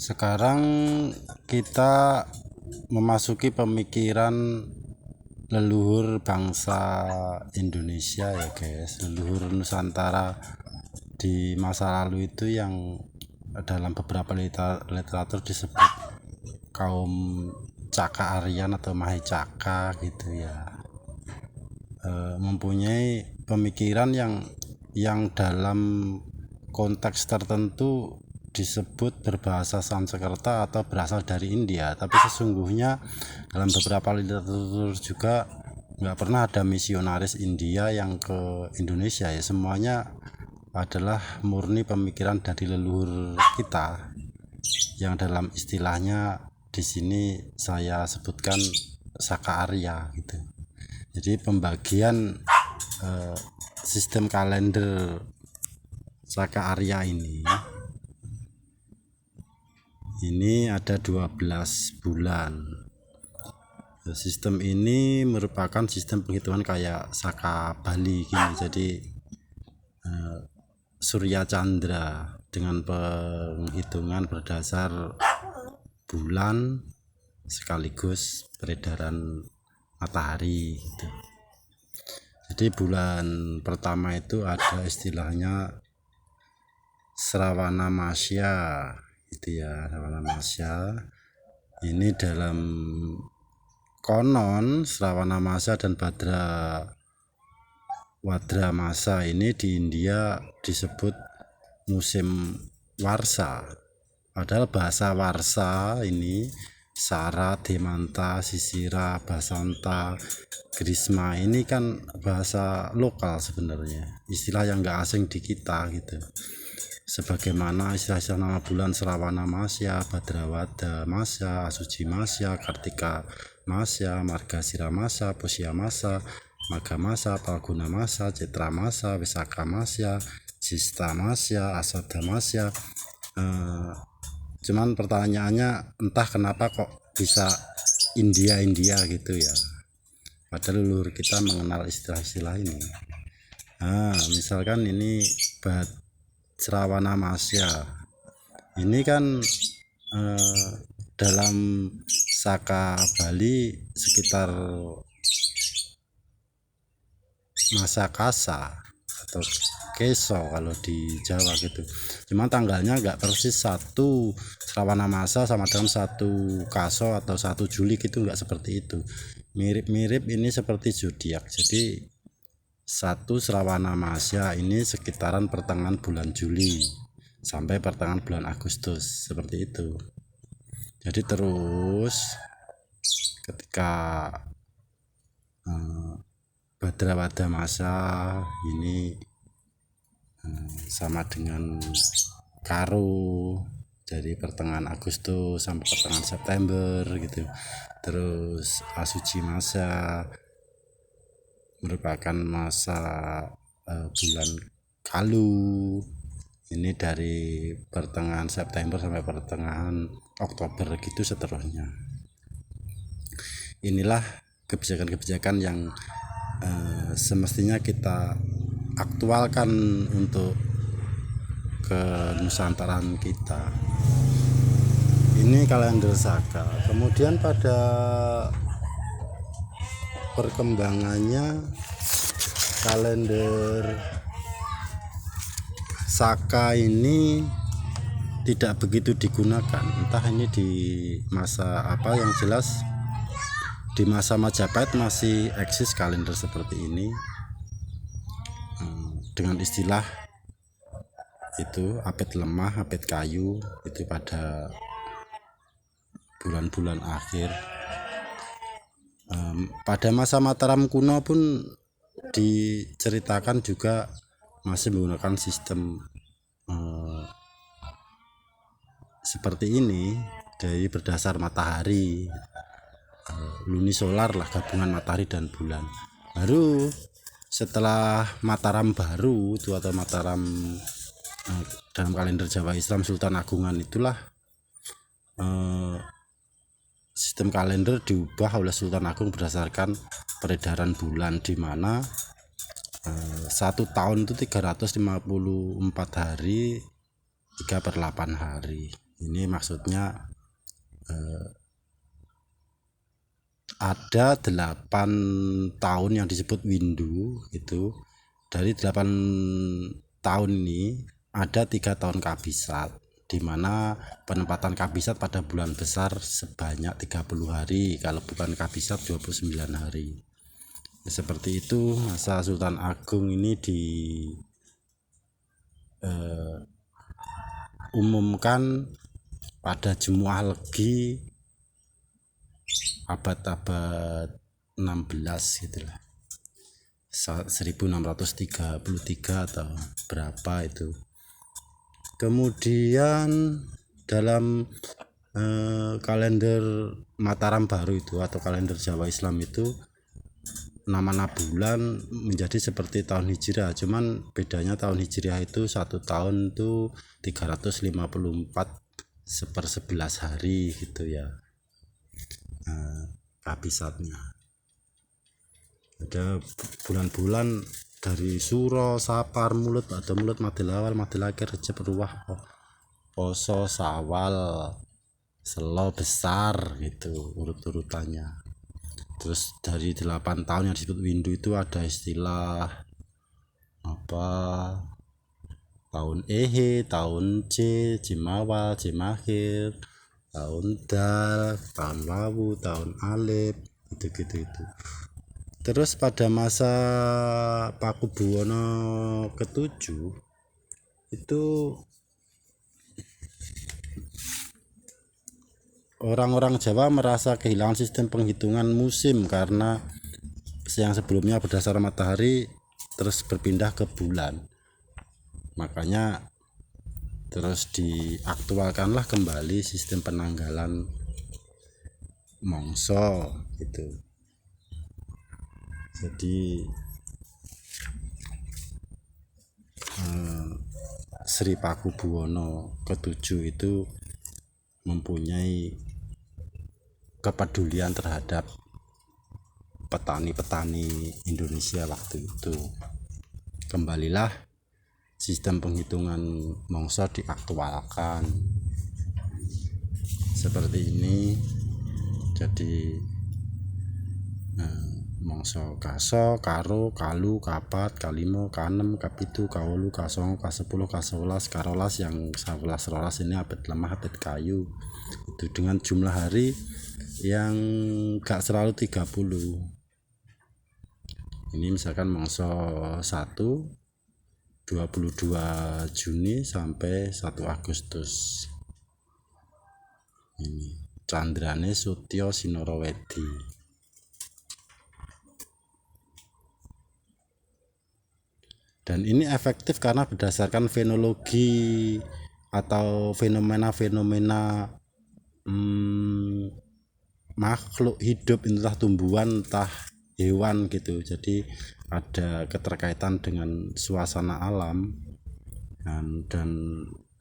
Sekarang kita memasuki pemikiran leluhur bangsa Indonesia ya guys, leluhur Nusantara di masa lalu itu yang dalam beberapa literatur disebut kaum Caka Aryan atau Mahicaka gitu ya. Mempunyai pemikiran yang dalam konteks tertentu disebut berbahasa Sanskerta atau berasal dari India, tapi sesungguhnya dalam beberapa literatur juga nggak pernah ada misionaris India yang ke Indonesia ya, semuanya adalah murni pemikiran dari leluhur kita yang dalam istilahnya di sini saya sebutkan Saka Arya gitu. Jadi pembagian sistem kalender Saka Arya ini ada 12 bulan. Sistem ini merupakan sistem penghitungan kayak Saka Bali gini. Jadi Surya Chandra dengan penghitungan berdasar bulan sekaligus peredaran matahari gitu. Jadi bulan pertama itu ada istilahnya Srawana Masya itu ya, Srawana Masya. Ini dalam konon Srawana Masya dan Wadra Masa ini di India disebut musim Warsa. Padahal bahasa Warsa ini Sara, Demanta, Sisira, Basanta, Grisma ini kan bahasa lokal sebenarnya, istilah yang nggak asing di kita gitu. Sebagaimana istilah-istilah nama bulan Srawana Masya, Bhadrawada Masya, Asuci Masya, Kartika Masya, Margasira Masya, Pusya Masya, Magha Masya, Palguna Masya, Citra Masya, Wisaka Masya, Jista Masya, Asada Masya. Cuman pertanyaannya entah kenapa kok bisa India gitu ya, padahal leluhur kita mengenal istilah-istilah ini. Misalkan ini Srawana Masya ini kan dalam Saka Bali sekitar masa Kasa atau Keso kalau di Jawa gitu. Cuma tanggalnya nggak persis, satu Srawana Masa sama dengan satu Kaso atau 1 Juli gitu, nggak seperti itu. Mirip-mirip ini seperti zodiak. Jadi 1 Srawana Masya ini sekitaran pertengahan bulan Juli sampai pertengahan bulan Agustus, seperti itu. Jadi terus ketika Bhadrawada Masa ini sama dengan Karo dari pertengahan Agustus sampai pertengahan September gitu. Terus Asuci Masa merupakan masa bulan Kalu ini dari pertengahan September sampai pertengahan Oktober gitu seterusnya. Inilah kebijakan-kebijakan yang semestinya kita aktualkan untuk kenusantaraan kita. Ini kalender Saka. Kemudian pada perkembangannya kalender Saka ini tidak begitu digunakan, entah ini di masa apa, yang jelas di masa Majapahit masih eksis kalender seperti ini dengan istilah itu apit lemah, apit kayu, itu pada bulan-bulan akhir. Pada masa Mataram kuno pun diceritakan juga masih menggunakan sistem seperti ini, dari berdasar matahari, lunisolar lah, gabungan matahari dan bulan. Baru setelah Mataram baru itu atau Mataram dalam kalender Jawa Islam Sultan Agungan itulah sistem kalender diubah oleh Sultan Agung berdasarkan peredaran bulan, di mana 1 tahun itu 354 hari 3/8 hari Ini maksudnya ada 8 tahun yang disebut windu itu. Dari 8 tahun ini ada 3 tahun kabisat, di mana penempatan kabisat pada bulan besar sebanyak 30 hari, kalau bukan kabisat 29 hari. Ya, seperti itu. Masa Sultan Agung ini diumumkan pada Jumuah Legi abad-abad 16 gitulah, 1633 atau berapa itu. Kemudian dalam kalender Mataram baru itu atau kalender Jawa Islam itu, nama bulan menjadi seperti tahun Hijriah, cuman bedanya tahun Hijriah itu 1 tahun itu 354 seper 11 hari gitu ya. Kabisatnya ada bulan-bulan dari Suro, Sapar, Mulut, ada Mulut, Madil Awal, Madil Akhir, Recep, Ruwah, Poso, Sawal, Selo, Besar gitu urut-urutannya. Terus dari 8 tahun yang disebut windu itu ada istilah apa, tahun Ehe, tahun Jimawal, Jimakhir, tahun Dal, tahun Lawu, tahun Alif, gitu. Terus pada masa Pakubuwono ke-7 itu orang-orang Jawa merasa kehilangan sistem penghitungan musim karena yang sebelumnya berdasar matahari terus berpindah ke bulan. Makanya terus diaktualkanlah kembali sistem penanggalan mongso gitu. Jadi Sri Pakubuwono ke-7 itu mempunyai kepedulian terhadap petani-petani Indonesia waktu itu. Kembalilah sistem penghitungan mongso diaktualkan seperti ini. Jadi mongso kaso, karo, kalu, kapat, kalimo, kanem, kapitu, kawolu, kasongo, kasepuluh, kasewelas, karolas, yang 11 rolas ini abad lemah, abad kayu. Itu dengan jumlah hari yang gak selalu 30. Ini misalkan mongso 1 22 Juni sampai 1 Agustus. Ini candrane Sutyo Sinorowedi. Dan ini efektif karena berdasarkan fenologi atau fenomena-fenomena makhluk hidup, entah tumbuhan entah hewan gitu. Jadi ada keterkaitan dengan suasana alam, dan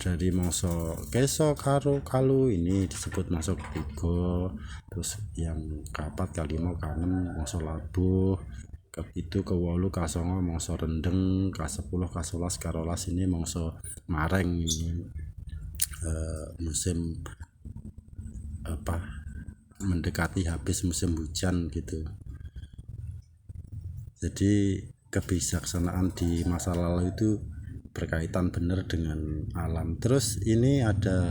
dari mongso keso, karo, kalu ini disebut mongso ketiga. Terus yang kapat, kalimo, kanem, mongso labuh, kepitu, kewolu, kasongo, mongso rendeng, kasepuluh, kasewelas, karolas ini mongso mareng. Ini musim apa, mendekati habis musim hujan gitu. Jadi kebijaksanaan di masa lalu itu berkaitan benar dengan alam. Terus ini ada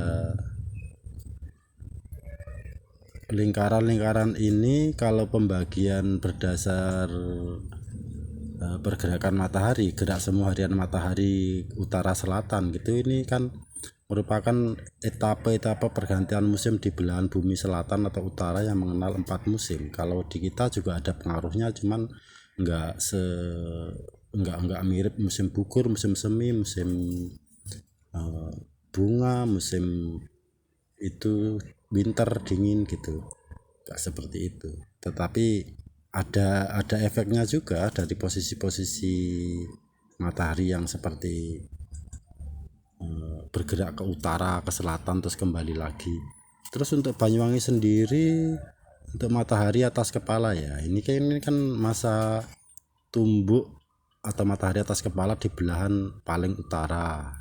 lingkaran-lingkaran ini, kalau pembagian berdasar pergerakan matahari, gerak semua harian matahari utara selatan gitu, ini kan merupakan etapa-etapa pergantian musim di belahan bumi selatan atau utara yang mengenal 4 musim. Kalau di kita juga ada pengaruhnya, cuman enggak mirip musim gugur, musim semi, musim bunga, musim itu winter dingin gitu, enggak seperti itu. Tetapi ada efeknya juga dari posisi-posisi matahari yang seperti bergerak ke utara, ke selatan, terus kembali lagi. Terus untuk Banyuwangi sendiri, untuk matahari atas kepala ya, ini kan masa tumbuk atau matahari atas kepala di belahan paling utara.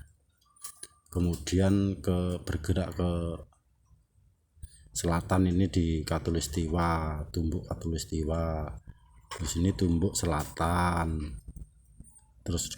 kemudian bergerak ke selatan, ini di Katulistiwa, tumbuk Katulistiwa. Terus ini tumbuk selatan, terus